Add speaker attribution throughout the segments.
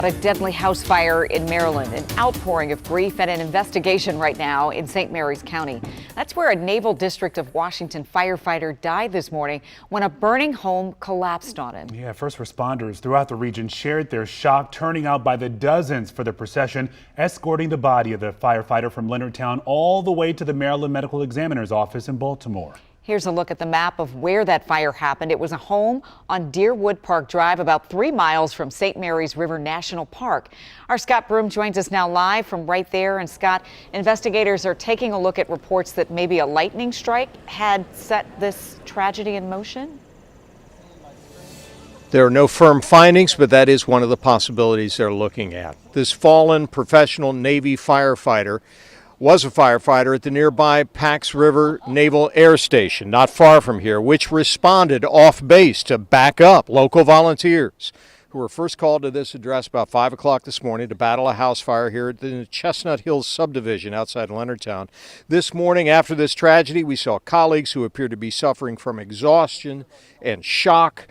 Speaker 1: A deadly house fire in Maryland, an outpouring of grief and an investigation right now in St. Mary's County. That's where a Naval District of Washington firefighter died this morning when a burning home collapsed on him.
Speaker 2: Yeah, first responders throughout the region shared their shock, turning out by the dozens for the procession, escorting the body of the firefighter from Leonardtown all the way to the Maryland Medical Examiner's office in Baltimore.
Speaker 1: Here's a look at the map of where that fire happened. It was a home on Deerwood Park Drive, about 3 miles from St. Mary's River National Park. Our Scott Broom joins us now live from right there. And Scott, investigators are taking a look at reports that maybe a lightning strike had set this tragedy in motion.
Speaker 3: There are no firm findings, but that is one of the possibilities they're looking at. This fallen professional Navy firefighter was a firefighter at the nearby Pax River Naval Air Station, not far from here, which responded off base to back up local volunteers who were first called to this address about 5 o'clock this morning to battle a house fire here at the Chestnut Hills subdivision outside Leonardtown. This morning, after this tragedy, we saw colleagues who appeared to be suffering from exhaustion and shock.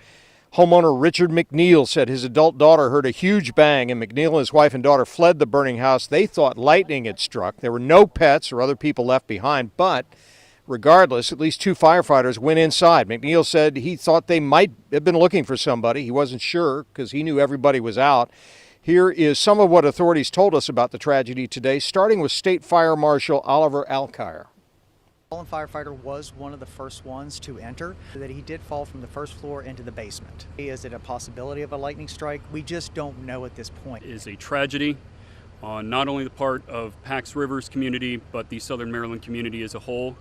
Speaker 3: Homeowner Richard McNeil said his adult daughter heard a huge bang, and McNeil and his wife and daughter fled the burning house. They thought lightning had struck. There were no pets or other people left behind, but regardless, at least 2 firefighters went inside. McNeil said he thought they might have been looking for somebody. He wasn't sure because he knew everybody was out. Here is some of what authorities told us about the tragedy today, starting with State Fire Marshal Oliver Alkire.
Speaker 4: The fallen firefighter was one of the first ones to enter, that he did fall from the first floor into the basement. Is it a possibility of a lightning strike? We just don't know at this point.
Speaker 5: It is a tragedy on not only the part of Pax River's community, but the Southern Maryland community as a whole.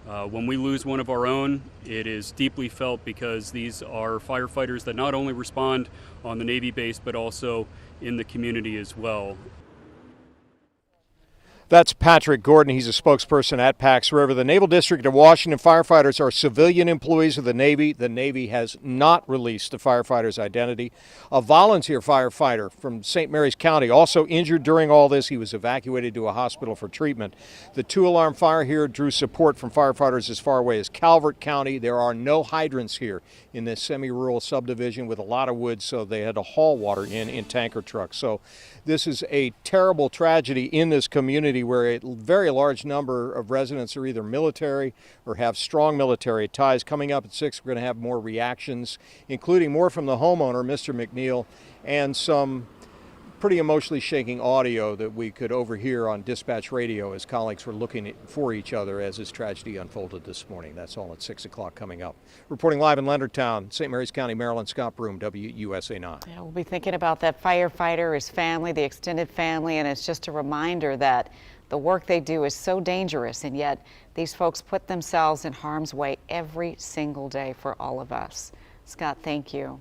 Speaker 5: When we lose one of our own, it is deeply felt because these are firefighters that not only respond on the Navy base, but also in the community as well.
Speaker 3: That's Patrick Gordon. He's a spokesperson at Pax River. The Naval District of Washington firefighters are civilian employees of the Navy. The Navy has not released the firefighter's identity. A volunteer firefighter from St. Mary's County also injured during all this. He was evacuated to a hospital for treatment. The 2-alarm fire here drew support from firefighters as far away as Calvert County. There are no hydrants here in this semi-rural subdivision with a lot of wood, so they had to haul water in tanker trucks. So this is a terrible tragedy in this community where a very large number of residents are either military or have strong military ties. Coming up at 6, we're going to have more reactions, including more from the homeowner, Mr. McNeil, and some pretty emotionally shaking audio that we could overhear on dispatch radio as colleagues were looking for each other as this tragedy unfolded this morning. That's all at 6 o'clock coming up. Reporting live in Leonardtown, St. Mary's County, Maryland, Scott Broom, WUSA 9.
Speaker 1: Yeah, we'll be thinking about that firefighter, his family, the extended family, and it's just a reminder that the work they do is so dangerous, and yet these folks put themselves in harm's way every single day for all of us. Scott, thank you.